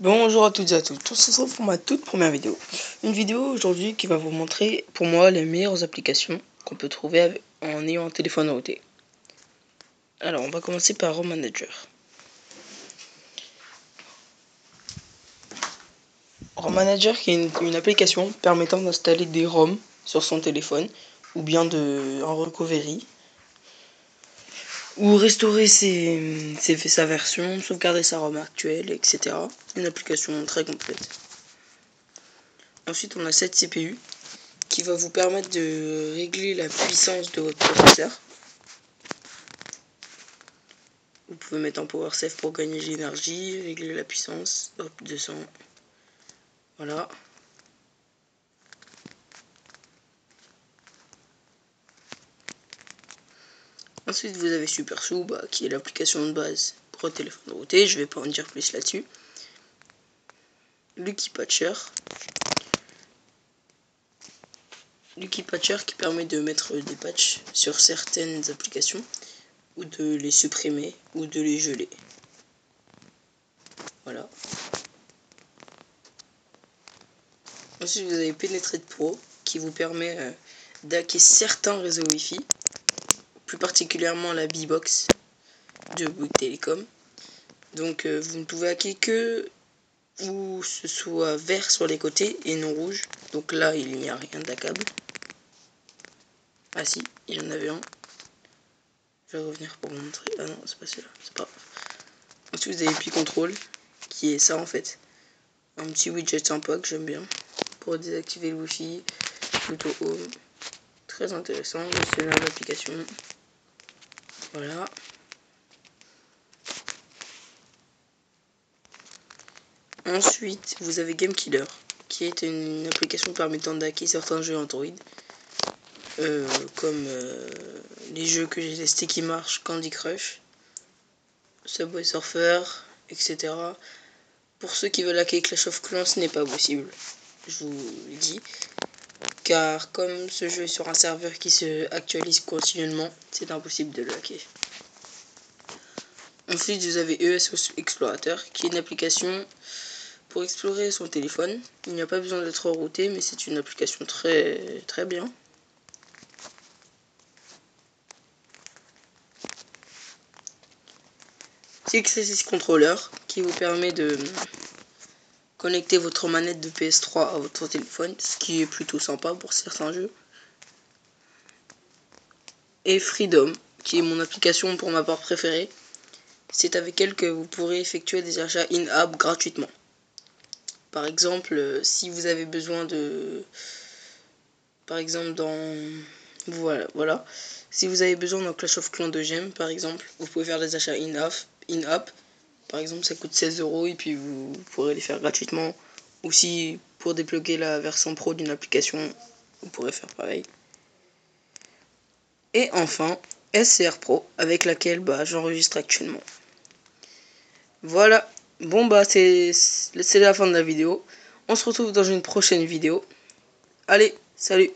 Bonjour à toutes et à tous, on se retrouve pour ma toute première vidéo. Une vidéo aujourd'hui qui va vous montrer pour moi les meilleures applications qu'on peut trouver en ayant un téléphone routé. Alors on va commencer par ROM Manager. ROM Manager qui est une application permettant d'installer des ROM sur son téléphone ou bien un recovery. Ou restaurer sa version, sauvegarder sa ROM actuelle, etc. Une application très complète. Ensuite on a cette CPU qui va vous permettre de régler la puissance de votre processeur. Vous pouvez mettre en power save pour gagner de l'énergie, régler la puissance, hop, 200, voilà. Ensuite vous avez SuperSou, qui est l'application de base pour le téléphone routé, je vais pas en dire plus là-dessus. Lucky Patcher qui permet de mettre des patchs sur certaines applications, ou de les supprimer, ou de les geler. Voilà. Ensuite vous avez Penetrate Pro qui vous permet d'hacker certains réseaux Wi-Fi, plus particulièrement la B-Box de Bouygues Telecom. Donc vous ne pouvez hacker que où ce soit vert sur les côtés et non rouge. Donc là il n'y a rien d'accable. Ah si, il y en avait un. Je vais revenir pour vous montrer. Ah non, c'est pas celui-là, c'est pas. Ensuite vous avez Pi Control, qui est ça en fait. Un petit widget sympa que j'aime bien. Pour désactiver le Wi-Fi, plutôt home. Très intéressant, gestionnaire d'application. Voilà. Ensuite, vous avez Game Killer, qui est une application permettant d'hacker certains jeux Android. Comme les jeux que j'ai testés qui marchent, Candy Crush, Subway Surfer, etc. Pour ceux qui veulent hacker Clash of Clans, ce n'est pas possible, je vous le dis. Car comme ce jeu est sur un serveur qui se actualise continuellement, c'est impossible de le hacker. Ensuite, vous avez ES Explorateur, qui est une application pour explorer son téléphone. Il n'y a pas besoin d'être routé, mais c'est une application très bien. Xsys Controller, qui vous permet de connecter votre manette de PS3 à votre téléphone, ce qui est plutôt sympa pour certains jeux. Et Freedom, qui est mon application pour ma part préférée. C'est avec elle que vous pourrez effectuer des achats in-app gratuitement. Par exemple, si vous avez besoin de... Par exemple Voilà. Si vous avez besoin d'un Clash of Clans de gemmes, par exemple, vous pouvez faire des achats in-app. Par exemple, ça coûte 16 € et puis vous pourrez les faire gratuitement. Ou si pour débloquer la version pro d'une application, vous pourrez faire pareil. Et enfin, SCR Pro, avec laquelle j'enregistre actuellement. Voilà. Bon c'est la fin de la vidéo. On se retrouve dans une prochaine vidéo. Allez, salut!